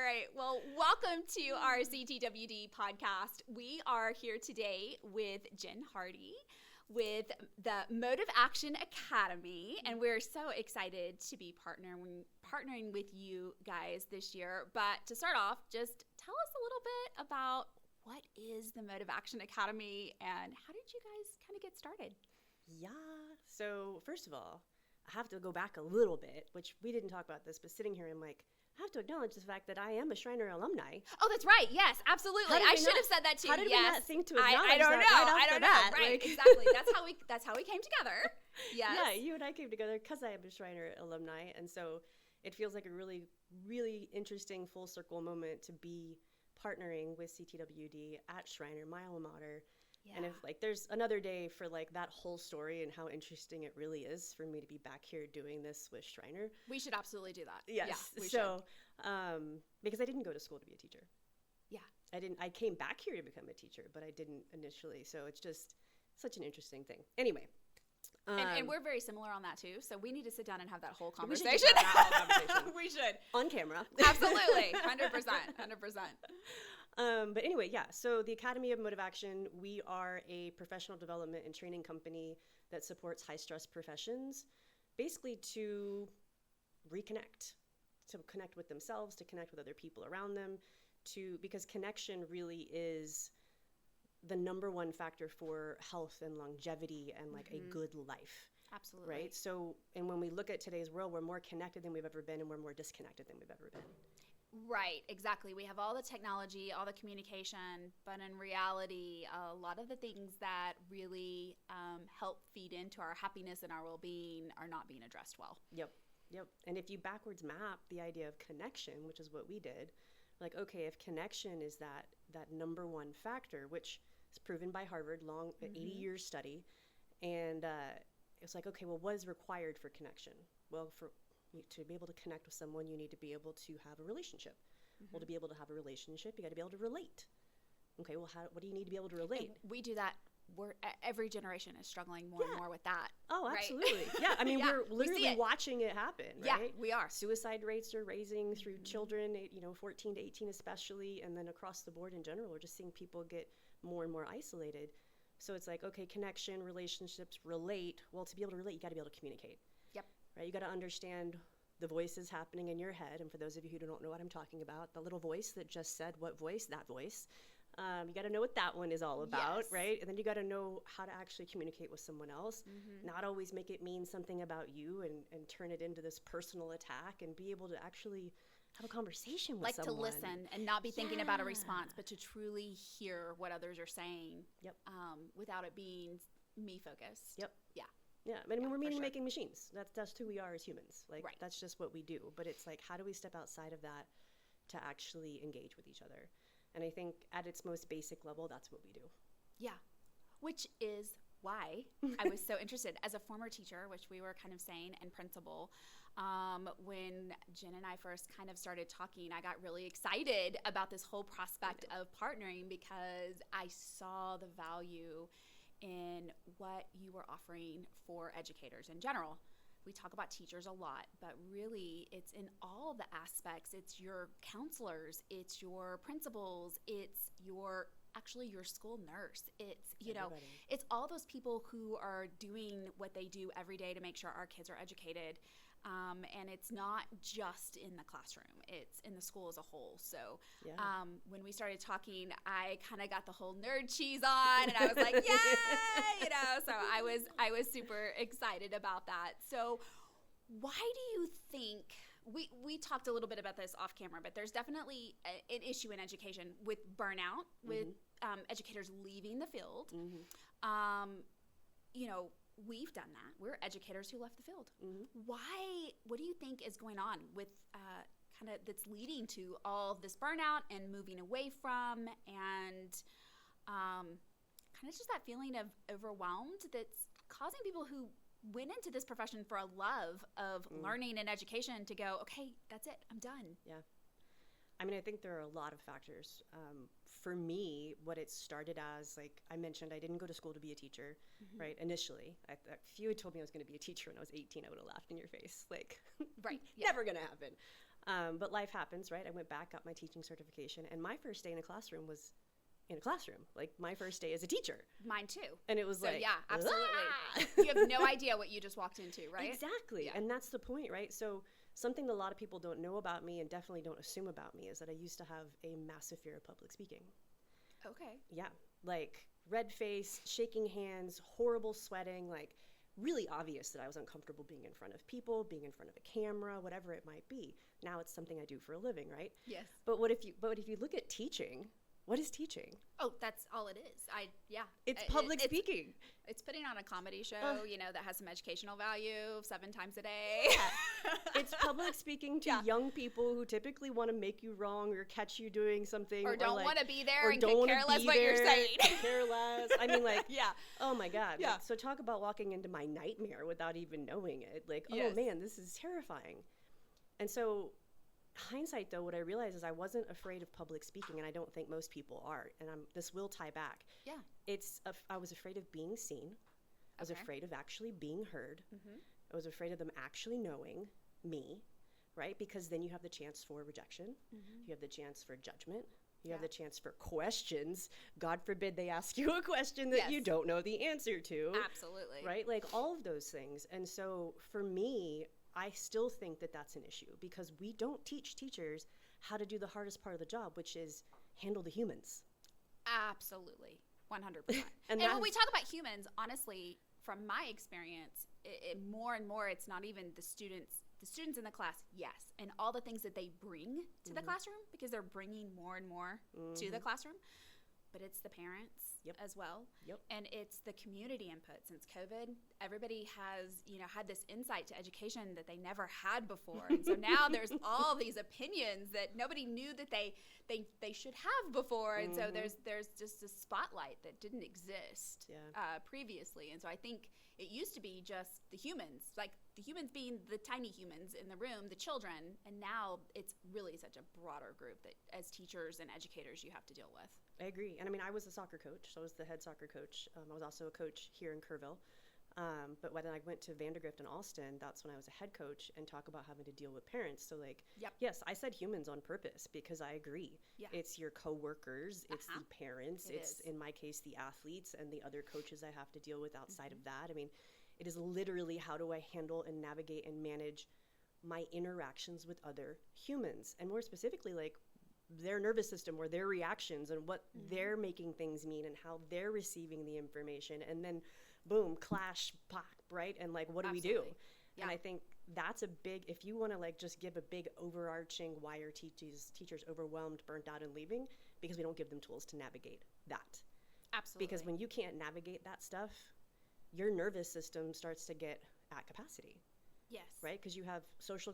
right. Well, welcome to our CTWD podcast. We are here today with Jen Hardy with the MotivAction Academy, and we're so excited to be partnering with you guys this year. But to start off, just tell us a little bit about what is the MotivAction Academy and how did you guys kind of get started? Yeah. So first of all, I have to go back a little bit, which we didn't talk about this, but sitting here, I'm like, I have to acknowledge the fact that I am a Schreiner alumni. Oh, that's right. Yes, absolutely. I should have said that too. How did we not think to acknowledge I don't that know. right off I don't the know. bat? Right. Like, Exactly. That's how we came together. Yes. Yeah, you and I came together because I am a Schreiner alumni, and so it feels like a really, really interesting full circle moment to be partnering with CTWD at Schreiner, my alma mater. Yeah. And if there's another day for that whole story and how interesting it really is for me to be back here doing this with Schreiner. We should absolutely do that. Yes. Yeah, we should. Because I didn't go to school to be a teacher. Yeah. I came back here to become a teacher, but I didn't initially. So it's just such an interesting thing. Anyway. And we're very similar on that too. So we need to sit down and have that whole conversation. We should have that whole conversation. We should. On camera. Absolutely. 100%. But anyway, yeah. So the Academy of MotivAction, we are a professional development and training company that supports high-stress professions, basically to reconnect, to connect with themselves, to connect with other people around them, because connection really is the number one factor for health and longevity and a good life. Absolutely. Right? So, and when we look at today's world, we're more connected than we've ever been, and we're more disconnected than we've ever been. Right, exactly. We have all the technology, all the communication, but in reality, a lot of the things that really help feed into our happiness and our well-being are not being addressed well. Yep. And if you backwards map the idea of connection, which is what we did, okay, if connection is that number one factor, which is proven by Harvard, 80-year study, and it's okay, well, what is required for connection? Well, to be able to connect with someone, you need to be able to have a relationship. Well, to be able to have a relationship, you got to be able to relate. Okay, well, what do you need to be able to relate? And we do that. Every generation is struggling more and more with that. Oh, right? absolutely. Yeah, I mean, we're literally watching it happen, right? Yeah, we are. Suicide rates are raising through children, 14 to 18 especially, and then across the board in general, we're just seeing people get more and more isolated. So it's okay, connection, relationships, relate. Well, to be able to relate, you got to be able to communicate. Yep. Right? You got to understand the voices happening in your head. And for those of you who don't know what I'm talking about, the little voice that just said what voice, that voice. You got to know what that one is all about, right? And then you got to know how to actually communicate with someone else, not always make it mean something about you and turn it into this personal attack, and be able to actually have a conversation with someone. To listen and not be thinking about a response, but to truly hear what others are saying. Yep. Without it being me focused. Yep. Yeah. Yeah, I mean, we're meaning-making machines. That's who we are as humans. Right. That's just what we do. But it's how do we step outside of that to actually engage with each other? And I think at its most basic level, that's what we do. Yeah, which is why I was so interested as a former teacher, which we were kind of saying, and principal. When Jen and I first kind of started talking, I got really excited about this whole prospect of partnering because I saw the value in what you were offering for educators in general. We talk about teachers a lot, but really it's in all the aspects. It's your counselors, it's your principals, it's your school nurse. It's, it's all those people who are doing what they do every day to make sure our kids are educated. And it's not just in the classroom, it's in the school as a whole. So when we started talking, I kind of got the whole nerd cheese on, and I was like, yay, so I was super excited about that. So why do you think, we talked a little bit about this off camera, but there's definitely an issue in education with burnout, with educators leaving the field. We've done that. We're educators who left the field. Why? What do you think is going on with that's leading to all of this burnout and moving away from, and kind of just that feeling of overwhelmed that's causing people who went into this profession for a love of learning and education to go, okay, that's it, I'm done. Yeah. I mean, I think there are a lot of factors. For me, what it started as, I mentioned, I didn't go to school to be a teacher, right, initially. If you had told me I was going to be a teacher when I was 18, I would have laughed in your face. Right. Never going to happen. But life happens, right? I went back, got my teaching certification, and my first day in a classroom was in a classroom. Like my first day as a teacher. Mine too. And it was So, like, yeah, absolutely. "Ah!" You have no idea what you just walked into, right? Exactly. Yeah. And that's the point, right? So something that a lot of people don't know about me and definitely don't assume about me is that I used to have a massive fear of public speaking. Okay. Yeah. Like red face, shaking hands, horrible sweating, like really obvious that I was uncomfortable being in front of people, being in front of a camera, whatever it might be. Now it's something I do for a living, right? Yes. But what if you look at teaching? What is teaching? Oh, that's all it is. It's public speaking. It's putting on a comedy show, that has some educational value 7 times a day. It's public speaking to young people who typically want to make you wrong or catch you doing something. Or don't want to be there or and don't could care less what you're saying. Care less. I mean, like, Yeah. oh my God. Yeah. Like, so talk about walking into my nightmare without even knowing it. Like, Yes. oh man, this is terrifying. And so hindsight though, what I realized is I wasn't afraid of public speaking, and I don't think most people are. And this will tie back. Yeah. I was afraid of being seen. I was afraid of actually being heard. Mm-hmm. I was afraid of them actually knowing me, right? Because then you have the chance for rejection. Mm-hmm. You have the chance for judgment. You have the chance for questions. God forbid they ask you a question that you don't know the answer to. Absolutely. Right? Like all of those things. And so for me, I still think that that's an issue because we don't teach teachers how to do the hardest part of the job, which is handle the humans. Absolutely. 100%. and when we talk about humans, honestly, from my experience, more and more, it's not even the students in the class, yes, and all the things that they bring to the classroom, because they're bringing more and more to the classroom, but it's the parents as well. Yep. And it's the community input. Since COVID, everybody has, had this insight to education that they never had before. And so now there's all these opinions that nobody knew that they should have before. And so there's just a spotlight that didn't exist previously. And so I think it used to be just the humans, like the humans being the tiny humans in the room, the children. And now it's really such a broader group that as teachers and educators you have to deal with. I agree. And I mean, I was a soccer coach. So I was the head soccer coach. I was also a coach here in Kerrville. But when I went to Vandergrift and Alston, that's when I was a head coach and talk about having to deal with parents. So like, yes, I said humans on purpose because I agree. Yeah. It's your coworkers, it's the parents, it's in my case, the athletes and the other coaches I have to deal with outside of that. I mean, it is literally how do I handle and navigate and manage my interactions with other humans, and more specifically, like their nervous system or their reactions and what they're making things mean and how they're receiving the information, and then boom, clash, pop, right? And like, what do we do? Yeah. And I think that's a big, if you want to like just give a big overarching why are teachers overwhelmed, burnt out, and leaving, because we don't give them tools to navigate that. Absolutely. Because when you can't navigate that stuff, your nervous system starts to get at capacity. Yes. Right? Because you have social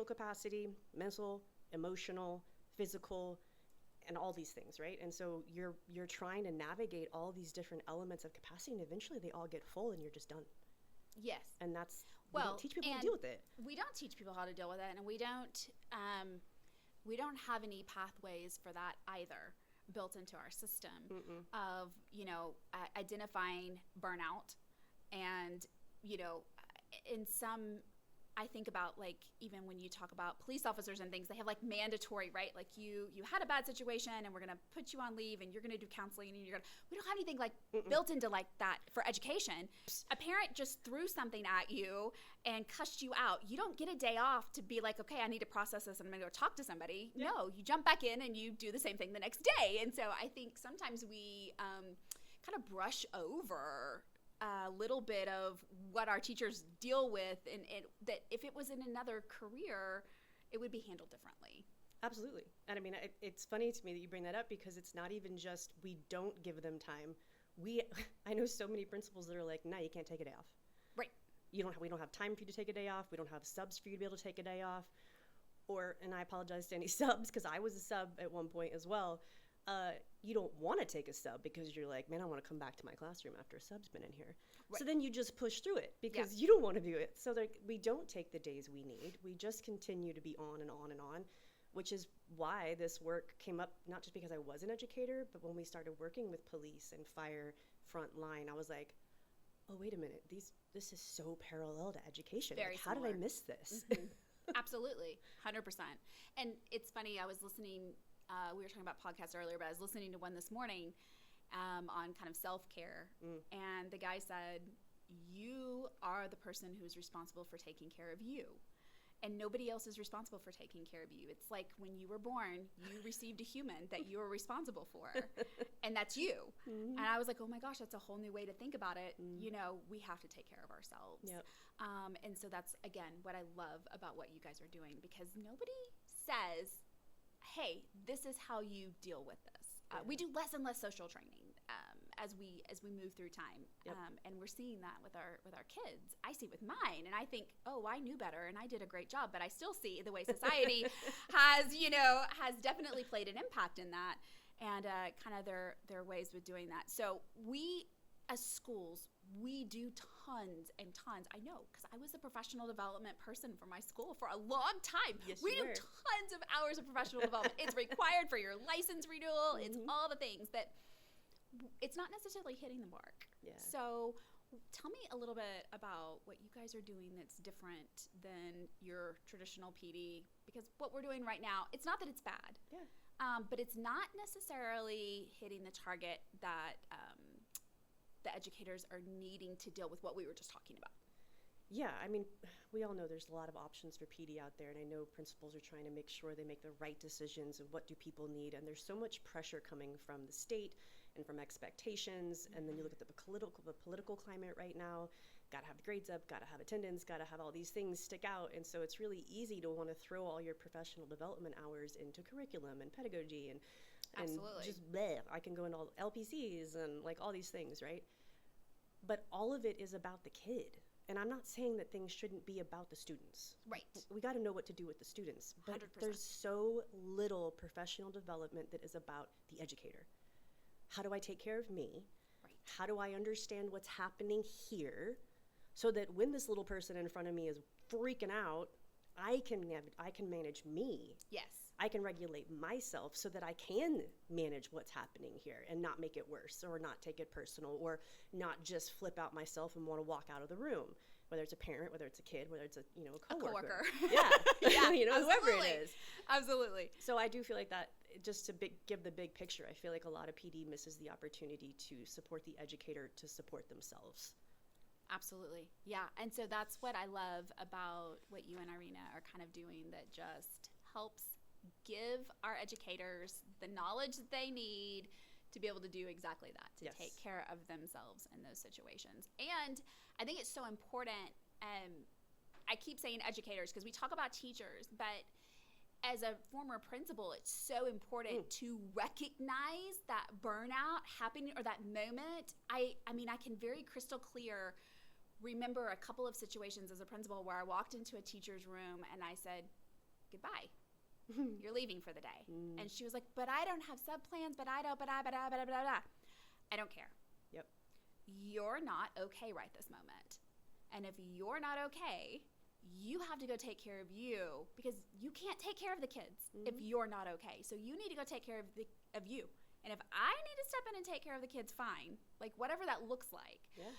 capacity, mental, emotional, physical, and all these things, right? And so you're trying to navigate all these different elements of capacity, and eventually they all get full and you're just done. Yes. And that's, we don't teach people how to deal with it. We don't teach people how to deal with it, and we don't have any pathways for that either built into our system of, identifying burnout. And, in some, I think about like, even when you talk about police officers and things, they have like mandatory, right? Like you had a bad situation and we're going to put you on leave and you're going to do counseling and we don't have anything like built into like that for education. A parent just threw something at you and cussed you out. You don't get a day off to be like, okay, I need to process this and I'm going to go talk to somebody. Yeah. No, you jump back in and you do the same thing the next day. And so I think sometimes we kind of brush over a little bit of what our teachers deal with, and that if it was in another career, it would be handled differently. Absolutely. And I mean, it's funny to me that you bring that up, because it's not even just we don't give them time. I know so many principals that are like, no, you can't take a day off. Right. We don't have time for you to take a day off. We don't have subs for you to be able to take a day off. And I apologize to any subs, because I was a sub at one point as well. You don't want to take a sub because you're like, man, I want to come back to my classroom after a sub's been in here. Right. So then you just push through it because you don't want to do it. So we don't take the days we need. We just continue to be on and on and on, which is why this work came up, not just because I was an educator, but when we started working with police and fire front line, I was like, oh, wait a minute. This is so parallel to education. Very like, how did I miss this? Absolutely, 100%. And it's funny, I was listening, we were talking about podcasts earlier, but I was listening to one this morning on kind of self-care. And the guy said, you are the person who's responsible for taking care of you. And nobody else is responsible for taking care of you. It's like when you were born, you received a human that you were responsible for, and that's you. And I was like, oh my gosh, that's a whole new way to think about it. You know, we have to take care of ourselves. Yep. And so that's, again, what I love about what you guys are doing, because nobody says, hey, this is how you deal with this. We do less and less social training as we move through time. Yep. And we're seeing that with our kids. I see with mine, and I think, oh, I knew better and I did a great job, but I still see the way society has definitely played an impact in that, and kind of their ways with doing that. So we, as schools, we do tons and tons. I know, because I was a professional development person for my school for a long time. Yes, we do tons of hours of professional development. It's required for your license renewal. It's all the things that it's not necessarily hitting the mark. Yeah. So tell me a little bit about what you guys are doing that's different than your traditional PD, because what we're doing right now, it's not that it's bad. Yeah. But it's not necessarily hitting the target that the educators are needing to deal with what we were just talking about. Yeah, I mean, we all know there's a lot of options for PD out there, and I know principals are trying to make sure they make the right decisions of what do people need, and there's so much pressure coming from the state and from expectations, and then you look at the political climate right now, got to have the grades up, got to have attendance, got to have all these things stick out, and so it's really easy to want to throw all your professional development hours into curriculum and pedagogy and Absolutely. just bleh, I can go into all LPCs and like all these things, right? But all of it is about the kid. And I'm not saying that things shouldn't be about the students. Right. We got to know what to do with the students. But 100%. there's so little professional development that is about the educator. How do I take care of me? Right. How do I understand what's happening here so that when this little person in front of me is freaking out, I can manage me. Yes. I can regulate myself so that I can manage what's happening here and not make it worse or not take it personal or not just flip out myself and want to walk out of the room, whether it's a parent, whether it's a kid, whether it's a coworker. Yeah. Yeah, whoever Absolutely. it is. Absolutely. So I do feel like that, just to give the big picture, I feel like a lot of PD misses the opportunity to support the educator to support themselves. Absolutely. Yeah. And so that's what I love about what you and Irina are kind of doing, that just helps give our educators the knowledge that they need to be able to do exactly that, to Yes. take care of themselves in those situations. And I think it's so important, I keep saying educators because we talk about teachers, but as a former principal, it's so important to recognize that burnout happening or that moment. I mean, I can very crystal clear remember a couple of situations as a principal where I walked into a teacher's room and I said, goodbye. You're leaving for the day. And she was like, but I don't have sub-plans, but I don't, I don't care. Yep. You're not okay right this moment. And if you're not okay, you have to go take care of you, because you can't take care of the kids if you're not okay. So you need to go take care of you. And if I need to step in and take care of the kids, fine. Like whatever that looks like. Yeah.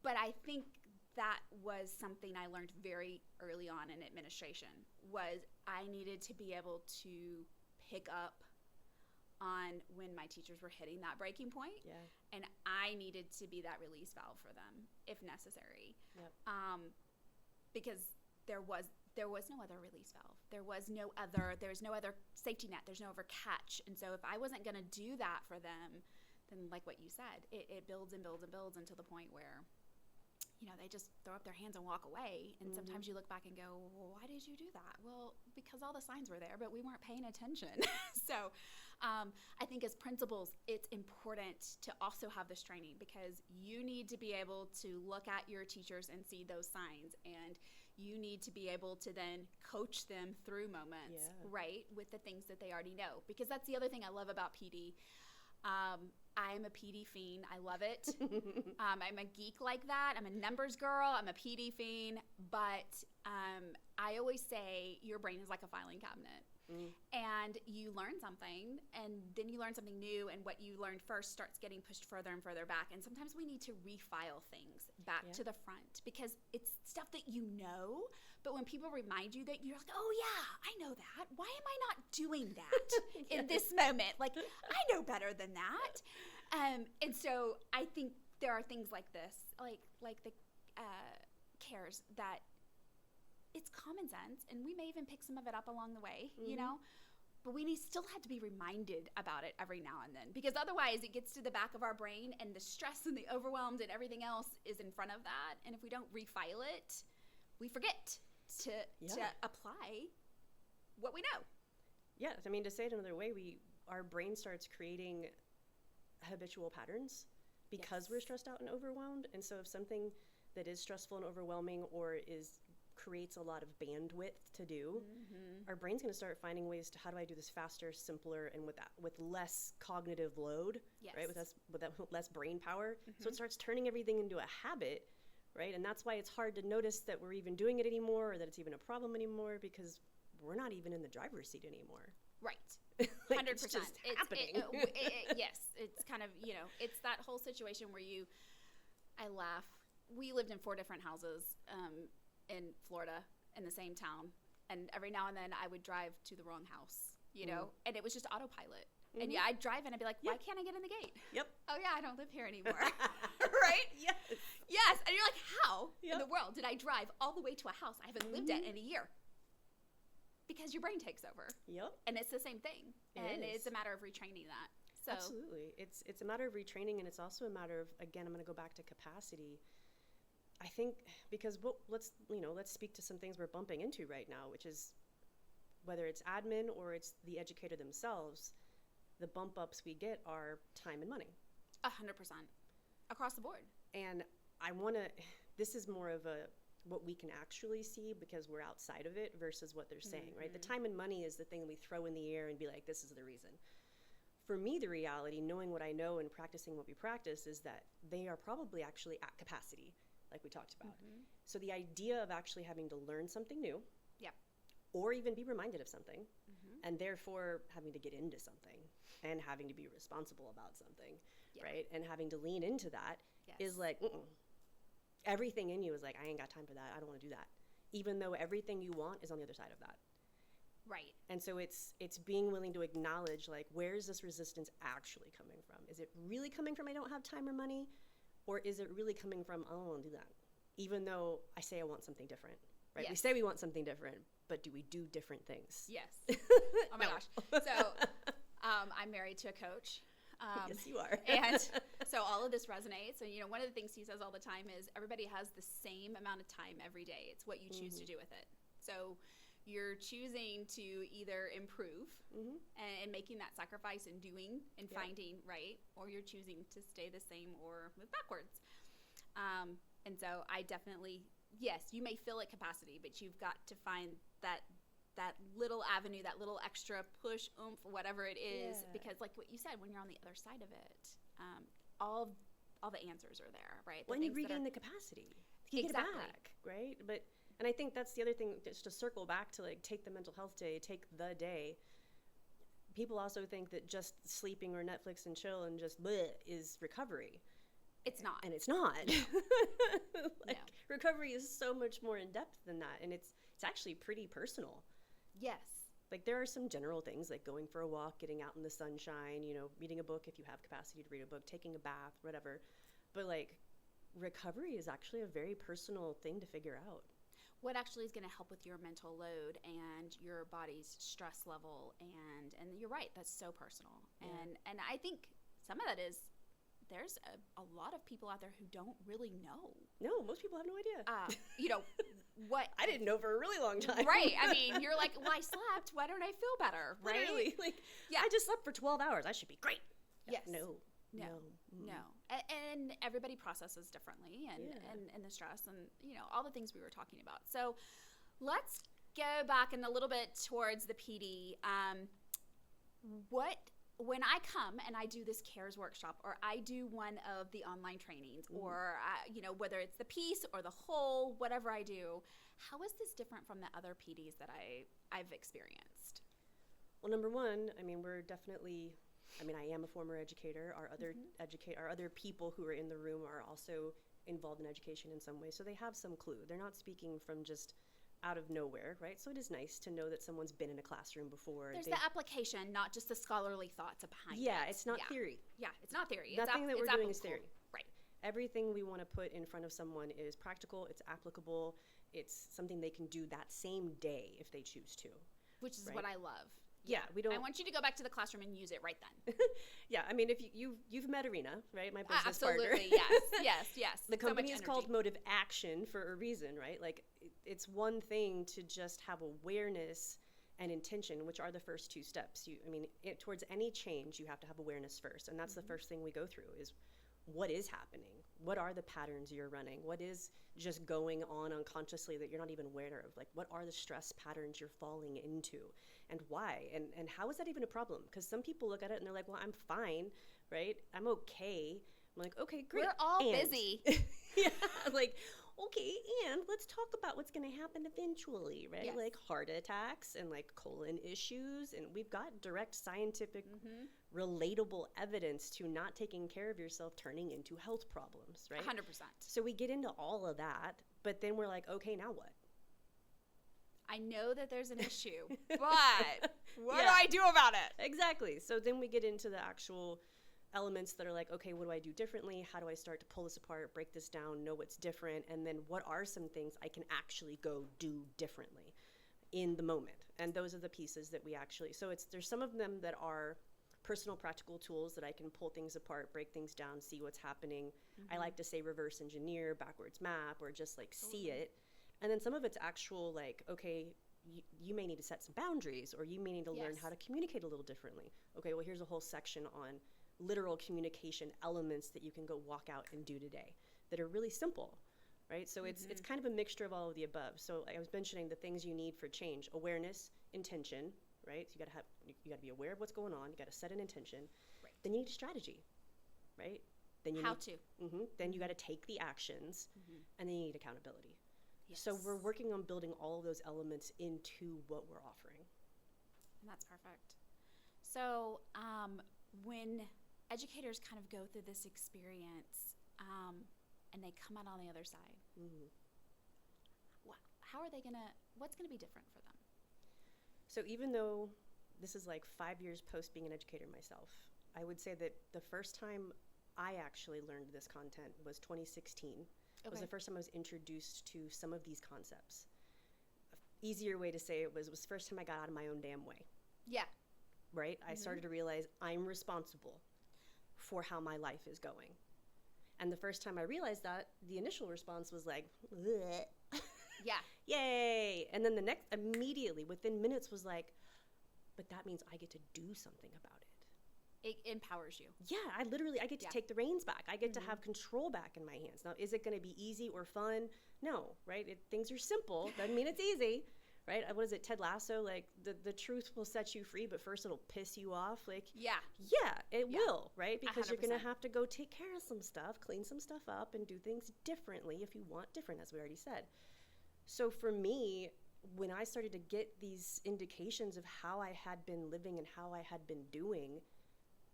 But I think that was something I learned very early on in administration, was I needed to be able to pick up on when my teachers were hitting that breaking point. Yeah. And I needed to be that release valve for them if necessary. Yep. Because there was no other release valve. There was no other safety net. There's no other catch. And so if I wasn't going to do that for them, then like what you said, it builds and builds and builds until the point where, they just throw up their hands and walk away. And sometimes you look back and go, well, why did you do that? Well, because all the signs were there, but we weren't paying attention. So I think as principals, it's important to also have this training, because you need to be able to look at your teachers and see those signs, and you need to be able to then coach them through moments, right, with the things that they already know. Because that's the other thing I love about PD. I'm a PD fiend. I love it. I'm a geek like that. I'm a numbers girl. I'm a PD fiend. But I always say your brain is like a filing cabinet. and you learn something, and then you learn something new, and what you learned first starts getting pushed further and further back. And sometimes we need to refile things back to the front because it's stuff that you know, but when people remind you that, you're like, oh yeah, I know that. Why am I not doing that in this moment? Like, I know better than that. And so I think there are things like this, like the cares that it's common sense, and we may even pick some of it up along the way, you know, but we still have to be reminded about it every now and then, because otherwise it gets to the back of our brain, and the stress and the overwhelmed and everything else is in front of that. And if we don't refile it, we forget to apply what we know. Yes, I mean, to say it another way, our brain starts creating habitual patterns because we're stressed out and overwhelmed. And so if something that is stressful and overwhelming or creates a lot of bandwidth to do, our brain's going to start finding ways to, how do I do this faster, simpler, and with less cognitive load, right? With less brain power. So it starts turning everything into a habit, right? And that's why it's hard to notice that we're even doing it anymore, or that it's even a problem anymore, because we're not even in the driver's seat anymore. Right. 100%. It's just happening. Yes, it's kind of, it's that whole situation where I laugh. We lived in 4 different houses in Florida in the same town, and every now and then I would drive to the wrong house, and it was just autopilot. And I'd drive in and be like, why can't I get in the gate? Oh yeah, I don't live here anymore. Right? Yes. And you're like, how in the world did I drive all the way to a house I haven't lived at in a year? Because your brain takes over. And it's the same thing. It's a matter of retraining that. So absolutely. It's a matter of retraining, and it's also a matter of, again, I'm going to go back to capacity. I think because let's speak to some things we're bumping into right now, which is whether it's admin or it's the educator themselves, the bump ups we get are time and money. 100% across the board. And this is more of what we can actually see because we're outside of it versus what they're saying, right? The time and money is the thing we throw in the air and be like, this is the reason. For me, the reality, knowing what I know and practicing what we practice, is that they are probably actually at capacity, like we talked about. So the idea of actually having to learn something new, or even be reminded of something, and therefore having to get into something and having to be responsible about something, right? And having to lean into that is like, everything in you is like, I ain't got time for that. I don't want to do that. Even though everything you want is on the other side of that. Right. And so it's being willing to acknowledge, like, where is this resistance actually coming from? Is it really coming from I don't have time or money? Or is it really coming from, I don't want to do that? Even though I say I want something different, right? We say we want something different, but do we do different things? Yes. Oh my gosh. So I'm married to a coach. Yes, you are. And so all of this resonates. And, one of the things he says all the time is everybody has the same amount of time every day. It's what you choose to do with it. So you're choosing to either improve and making that sacrifice and doing and finding, right? Or you're choosing to stay the same or move backwards. And so I definitely, yes, you may fill at capacity, but you've got to find that little avenue, that little extra push, oomph, whatever it is, because like what you said, when you're on the other side of it, all the answers are there, right? When you regain the capacity, you get it back, right? And I think that's the other thing, just to circle back to, like, take the mental health day, take the day. People also think that just sleeping or Netflix and chill and just bleh is recovery. It's not. And it's not. Recovery is so much more in depth than that. And it's actually pretty personal. Yes. Like, there are some general things like going for a walk, getting out in the sunshine, reading a book if you have capacity to read a book, taking a bath, whatever. But, like, recovery is actually a very personal thing to figure out. What actually is going to help with your mental load and your body's stress level, and you're right, that's so personal. And I think some of that is there's a lot of people out there who don't really know. No, most people have no idea. What I didn't know for a really long time. Right. I mean, you're like, well, I slept. Why don't I feel better? Right? Literally, I just slept for 12 hours. I should be great. Yes. No. And everybody processes differently, and the stress and all the things we were talking about. So let's go back in a little bit towards the PD. When I come and I do this CARES workshop, or I do one of the online trainings, or whether it's the piece or the whole, whatever I do, how is this different from the other PDs that I've experienced? Well, number one, I mean, we're definitely, I mean, I am a former educator. Our other our other people who are in the room are also involved in education in some way. So they have some clue. They're not speaking from just out of nowhere, right? So it is nice to know that someone's been in a classroom before. There's the application, not just the scholarly thoughts behind it. Yeah, it's not theory. Yeah, it's not theory. Nothing that we're doing is theory. Right. Everything we want to put in front of someone is practical, it's applicable, it's something they can do that same day if they choose to. Which is what I love. Yeah, we don't. I want you to go back to the classroom and use it right then. Yeah, I mean, if you've met Arena, right? My business partner. Absolutely, yes. The company is called MotivAction for a reason, right? Like, it's one thing to just have awareness and intention, which are the first two steps. Towards any change, you have to have awareness first, and that's the first thing we go through is what is happening? What are the patterns you're running? What is just going on unconsciously that you're not even aware of? Like, what are the stress patterns you're falling into and why? And how is that even a problem? Because some people look at it and they're like, well, I'm fine, right? I'm okay. I'm like, okay, great. We're all busy. Yeah, like, okay, and let's talk about what's going to happen eventually, right? Yes. Like heart attacks and like colon issues. And we've got direct scientific, relatable evidence to not taking care of yourself turning into health problems, right? 100%. So we get into all of that, but then we're like, okay, now what? I know that there's an issue, but what do I do about it? Exactly. So then we get into the actual elements that are like, okay, what do I do differently? How do I start to pull this apart, break this down, know what's different? And then what are some things I can actually go do differently in the moment? And those are the pieces that we actually, so there's some of them that are personal practical tools that I can pull things apart, break things down, see what's happening. I like to say reverse engineer, backwards map, or just like see it. And then some of it's actual like, okay, you may need to set some boundaries, or you may need to learn how to communicate a little differently. Okay, well, here's a whole section on literal communication elements that you can go walk out and do today that are really simple, right? So it's kind of a mixture of all of the above. So I was mentioning the things you need for change: awareness, intention, right? So you got to be aware of what's going on. You got to set an intention. Right. Then you need a strategy, right? Then you Then you got to take the actions, and then you need accountability. Yes. So we're working on building all of those elements into what we're offering. And that's perfect. So when educators kind of go through this experience and they come out on the other side, how are they what's going to be different for them? So even though this is like 5 years post being an educator myself, I would say that the first time I actually learned this content was 2016. It was the first time I was introduced to some of these concepts. Easier way to say it was the first time I got out of my own damn way. Yeah. Right? I started to realize I'm responsible for how my life is going. And the first time I realized that, the initial response was like, bleh. Yeah. Yay. And then the next, immediately, within minutes, was like, but that means I get to do something about it. It empowers you. Yeah, I get to take the reins back. I get to have control back in my hands. Now, is it going to be easy or fun? No, right? Things are simple. Doesn't mean it's easy, right? What is it, Ted Lasso? Like, the truth will set you free, but first it'll piss you off. Like, yeah, it will, right? Because 100%. You're going to have to go take care of some stuff, clean some stuff up, and do things differently if you want different, as we already said. So for me, when I started to get these indications of how I had been living and how I had been doing,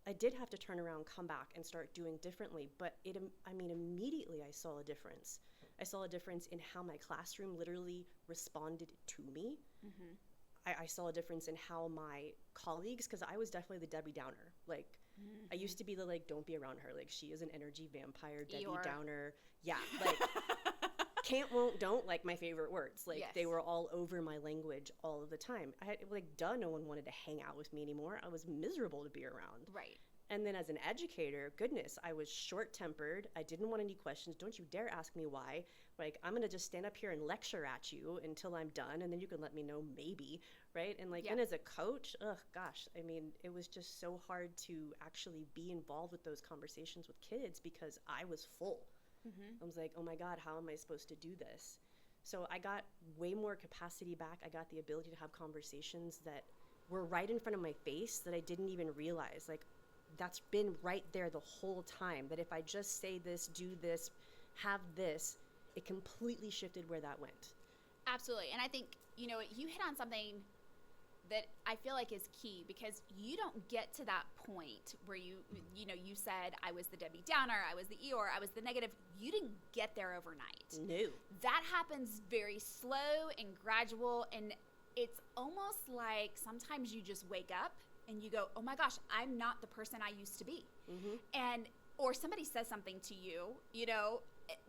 I did have to turn around, come back, and start doing differently. But immediately I saw a difference. I saw a difference in how my classroom literally responded to me. I saw a difference in how my colleagues, because I was definitely the Debbie Downer. Like, I used to be the, like, don't be around her. Like, she is an energy vampire, Debbie Downer. Yeah, like, can't, won't, don't, like my favorite words. Like, they were all over my language all of the time. I had, like, no one wanted to hang out with me anymore. I was miserable to be around. Right. And then as an educator, goodness, I was short-tempered. I didn't want any questions. Don't you dare ask me why. Like, I'm going to just stand up here and lecture at you until I'm done, and then you can let me know maybe, right? And, like, then as a coach, it was just so hard to actually be involved with those conversations with kids because I was full. I was like, oh my God, how am I supposed to do this? So I got way more capacity back. I got the ability to have conversations that were right in front of my face that I didn't even realize. Like, that's been right there the whole time, that if I just say this, do this, have this, it completely shifted where that went. Absolutely. And I think, you hit on something that I feel like is key, because you don't get to that point where you said I was the Debbie Downer, I was the Eeyore, I was the negative. You didn't get there overnight. No. That happens very slow and gradual, and it's almost like sometimes you just wake up and you go, oh my gosh, I'm not the person I used to be. And or somebody says something to you,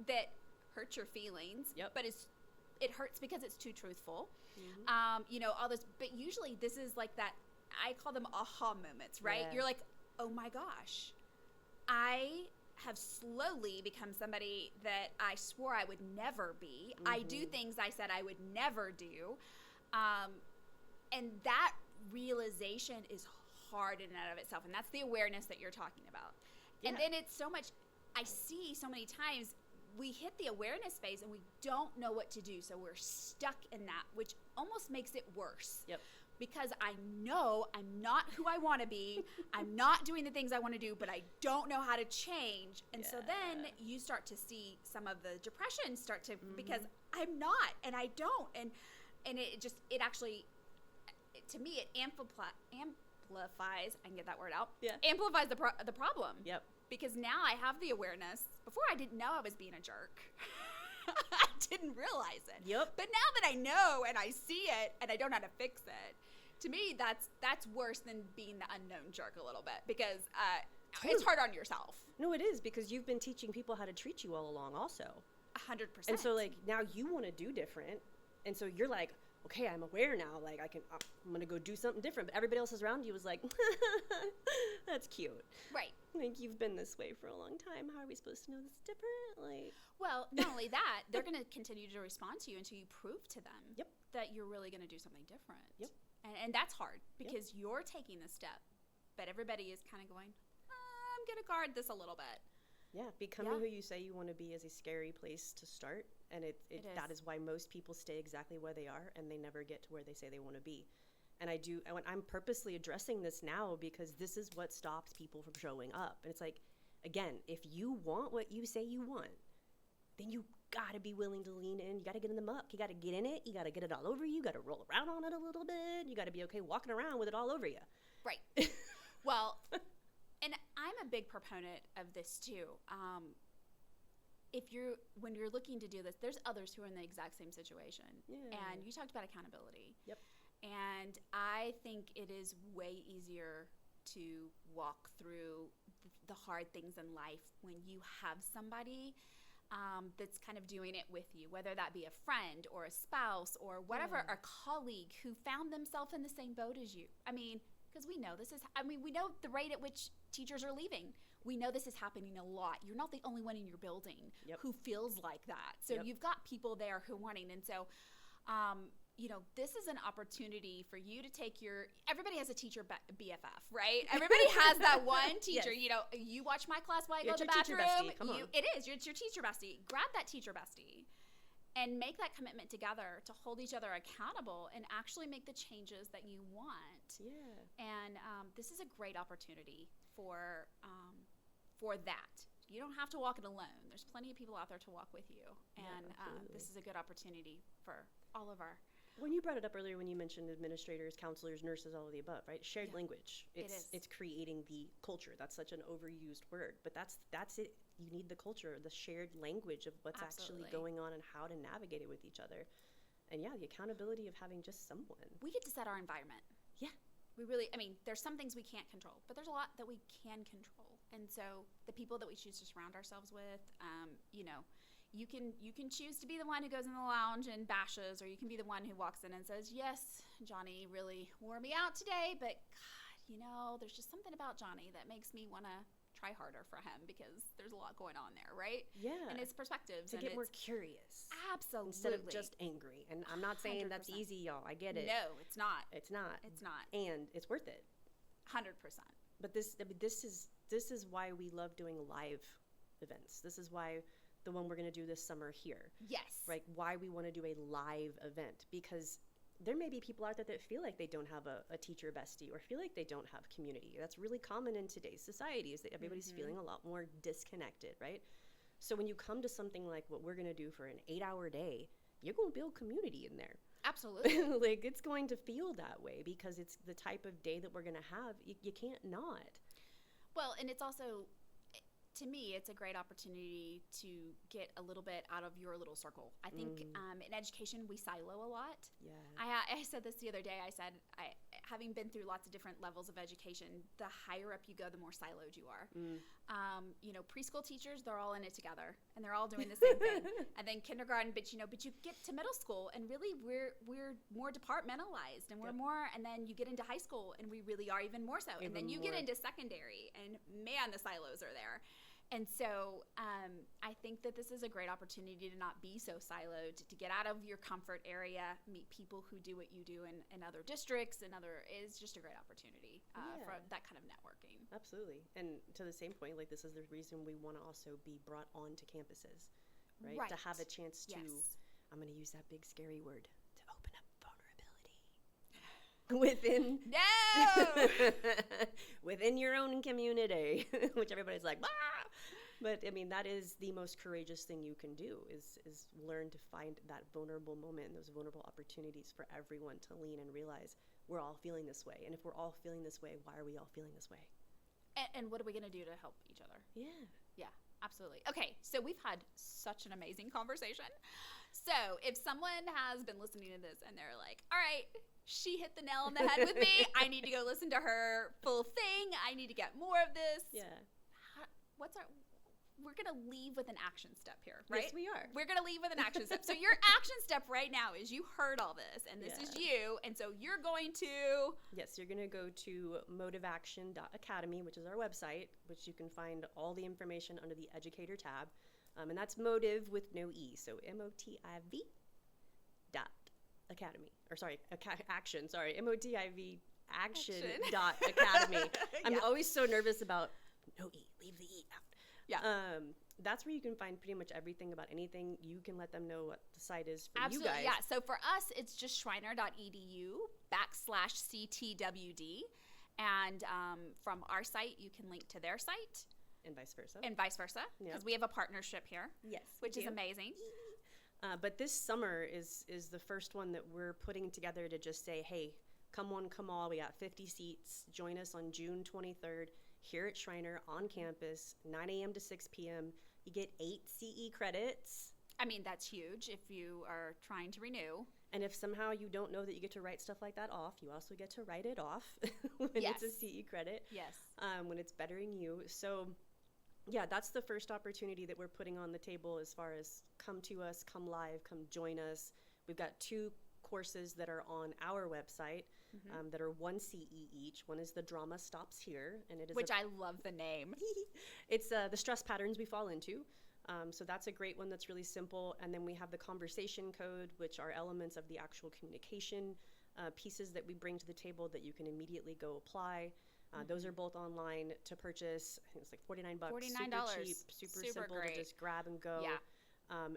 that hurts your feelings, but it hurts because it's too truthful. All this, but usually this is like that, I call them aha moments, right? Yeah. You're like, oh my gosh, I have slowly become somebody that I swore I would never be. I do things I said I would never do. And that realization is hard in and of itself. And that's the awareness that you're talking about. Yeah. And then it's so much, I see so many times we hit the awareness phase and we don't know what to do. So we're stuck in that, which almost makes it worse. Yep. Because I know I'm not who I want to be. I'm not doing the things I want to do, but I don't know how to change. And so then you start to see some of the depression start to, because I'm not, and I don't. And it actually, to me, it amplifies, I can get that word out. Yeah. Amplifies the problem. Yep. Because now I have the awareness. Before I didn't know I was being a jerk. I didn't realize it. Yep. But now that I know and I see it and I don't know how to fix it, to me that's worse than being the unknown jerk a little bit, because it's hard on yourself. No, it is, because you've been teaching people how to treat you all along also. 100%. And so like now you want to do different. And so you're like, okay, I'm aware now. Like I'm going to go do something different. But everybody else around you was like, that's cute. Right. Like, you've been this way for a long time. How are we supposed to know this is different? Like, well, not only that, they're going to continue to respond to you until you prove to them that you're really going to do something different. Yep. And that's hard, because you're taking the step, but everybody is kind of going, I'm going to guard this a little bit. Yeah, becoming who you say you want to be is a scary place to start, and that is why most people stay exactly where they are, and they never get to where they say they want to be. And I'm purposely addressing this now, because this is what stops people from showing up. And it's like, again, if you want what you say you want, then you got to be willing to lean in. You got to get in the muck. You got to get in it. You got to get it all over you. You got to roll around on it a little bit. You got to be okay walking around with it all over you. Right. Well, and I'm a big proponent of this too. When you're looking to do this, there's others who are in the exact same situation. Yeah. And you talked about accountability. Yep. And I think it is way easier to walk through the hard things in life when you have somebody that's kind of doing it with you, whether that be a friend or a spouse or whatever, a colleague who found themselves in the same boat as you. I mean, because we know we know the rate at which teachers are leaving. We know this is happening a lot. You're not the only one in your building who feels like that. So you've got people there who are wanting. And so, this is an opportunity for you to take everybody has a teacher BFF, right? Everybody has that one teacher. Yes. You watch my class while I go to the bathroom. It is. It's your teacher bestie. Grab that teacher bestie and make that commitment together to hold each other accountable and actually make the changes that you want. Yeah. And this is a great opportunity for that. You don't have to walk it alone. There's plenty of people out there to walk with you. And this is a good opportunity for all of our... When you brought it up earlier, when you mentioned administrators, counselors, nurses, all of the above, right? Shared language. It's creating the culture. That's such an overused word, but that's it. You need the culture, the shared language of what's actually going on and how to navigate it with each other. And the accountability of having just someone. We get to set our environment. Yeah. We really, there's some things we can't control, but there's a lot that we can control. And so the people that we choose to surround ourselves with, you can choose to be the one who goes in the lounge and bashes, or you can be the one who walks in and says, yes, Johnny really wore me out today, but God, there's just something about Johnny that makes me want to try harder for him, because there's a lot going on there, right? Yeah. And it's perspectives. To get more curious. Absolutely. Instead of just angry. And I'm not saying 100%. That's easy, y'all. I get it. No, it's not. It's not. It's not. And it's worth it. 100%. But this is why we love doing live events. This is why the one we're going to do this summer here. Yes. Right? Why we want to do a live event, because there may be people out there that feel like they don't have a teacher bestie, or feel like they don't have community. That's really common in today's society, is that everybody's feeling a lot more disconnected, right? So when you come to something like what we're going to do for an 8-hour day, you're going to build community in there. Absolutely. Like, it's going to feel that way because it's the type of day that we're going to have. You can't not. Well, and it's also, to me, it's a great opportunity to get a little bit out of your little circle. I think in education, we silo a lot. Yeah. I said this the other day. I said, having been through lots of different levels of education, the higher up you go, the more siloed you are. Preschool teachers, they're all in it together, and they're all doing the same thing. And then kindergarten, but you get to middle school, and really we're more departmentalized, and we're more. And then you get into high school, and we really are even more so. And then you get into secondary, and man, the silos are there. And so I think that this is a great opportunity to not be so siloed, to get out of your comfort area, meet people who do what you do in other districts, it's just a great opportunity for that kind of networking. Absolutely. And to the same point, like, this is the reason we want to also be brought onto campuses, right? To have a chance to, I'm going to use that big scary word, to open up vulnerability within your own community, which everybody's like, ah! But I mean, that is the most courageous thing you can do is learn to find that vulnerable moment, those vulnerable opportunities for everyone to lean and realize we're all feeling this way. And if we're all feeling this way, why are we all feeling this way? And what are we going to do to help each other? Yeah, absolutely. Okay, so we've had such an amazing conversation. So if someone has been listening to this and they're like, all right, she hit the nail on the head with me. I need to go listen to her full thing. I need to get more of this. Yeah. We're going to leave with an action step here, right? Yes, we are. We're going to leave with an action step. So your action step right now is you heard all this, and this is you, and so you're going to... Yes, you're going to go to MotivAction.Academy, which is our website, which you can find all the information under the Educator tab. And that's motive with no E, so MOTIV dot academy. Or sorry, action, sorry, MOTIV action dot academy. I'm always so nervous about no E, leave the E out. Yeah. That's where you can find pretty much everything about anything. You can let them know what the site is for you guys. Yeah. So for us, it's just schreiner.edu /CTWD. And from our site, you can link to their site. And vice versa. Because we have a partnership here. Yes. Which is amazing. But this summer is the first one that we're putting together to just say, hey, come one, come all. We got 50 seats. Join us on June 23rd. Here at Schreiner on campus, 9 a.m. to 6 p.m. You get 8 CE credits. I mean, that's huge if you are trying to renew. And if somehow you don't know that you get to write stuff like that off, you also get to write it off when it's a CE credit. Yes. When it's bettering you. So, yeah, that's the first opportunity that we're putting on the table as far as come to us, come live, come join us. We've got 2 courses that are on our website. That are 1 CE each. One is the Drama Stops Here, and it is I love the name. It's the stress patterns we fall into. So that's a great one that's really simple. And then we have the conversation code, which are elements of the actual communication pieces that we bring to the table that you can immediately go apply. Those are both online to purchase. I think it's like $49. $49. Super cheap, super simple great. to just grab and go. Yeah.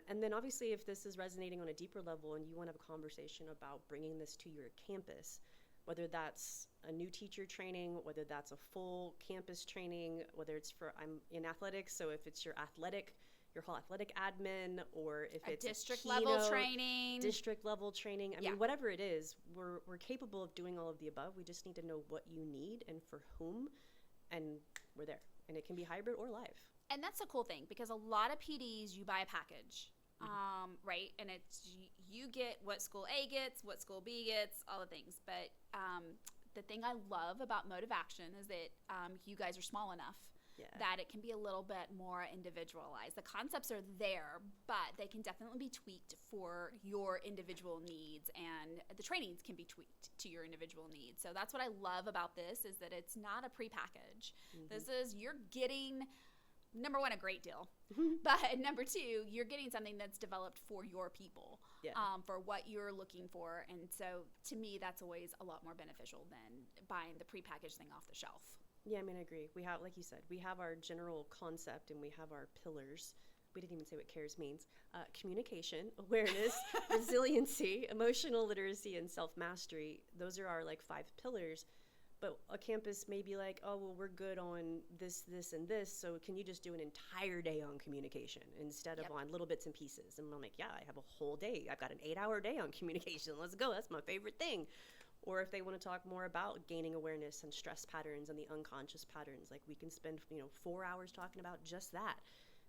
And then obviously if this is resonating on a deeper level and you want to have a conversation about bringing this to your campus, whether that's a new teacher training, whether that's a full campus training, whether it's I'm in athletics, so if it's your whole athletic admin, or if it's district level training. I mean, whatever it is, we're capable of doing all of the above. We just need to know what you need and for whom, and we're there. And it can be hybrid or live. And that's the cool thing, because a lot of PDs, you buy a package. Right? And it's you get what school A gets, what school B gets, all the things. But the thing I love about MotivAction is that you guys are small enough that it can be a little bit more individualized. The concepts are there, but they can definitely be tweaked for your individual needs, and the trainings can be tweaked to your individual needs. So that's what I love about this, is that it's not a prepackage. This is, you're getting, number one, a great deal. But number two, you're getting something that's developed for your people, for what you're looking for. And so to me, that's always a lot more beneficial than buying the prepackaged thing off the shelf. Yeah, I mean, I agree. We have, like you said, we have our general concept and we have our pillars. We didn't even say what CARES means. Communication, awareness, resiliency, emotional literacy, and self-mastery. Those are our 5 pillars. But a campus may be like, oh, well, we're good on this, this, and this, so can you just do an entire day on communication instead of on little bits and pieces? And I'm like, yeah, I have a whole day. I've got an 8-hour day on communication. Let's go. That's my favorite thing. Or if they want to talk more about gaining awareness and stress patterns and the unconscious patterns, like we can spend 4 hours talking about just that.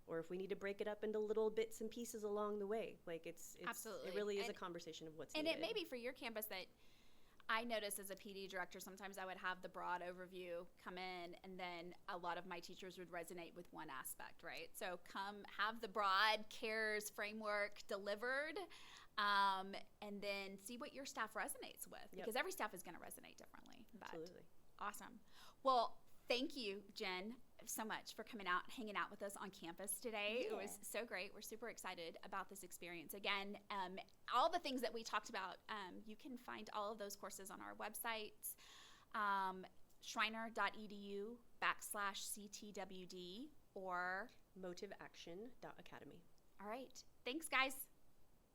Or if we need to break it up into little bits and pieces along the way, like it's Absolutely. It really is a conversation of what's and needed. it may be for your campus that I notice as a PD director, sometimes I would have the broad overview come in, and then a lot of my teachers would resonate with one aspect, right? So come have the broad CARES framework delivered, and then see what your staff resonates with, because every staff is going to resonate differently. Absolutely. But awesome. Well, thank you, Jen, so much for coming out, hanging out with us on campus today. It was so great. We're super excited about this experience. Again, all the things that we talked about, you can find all of those courses on our website, schreiner.edu/CTWD or MotivAction Academy. All right. Thanks, guys.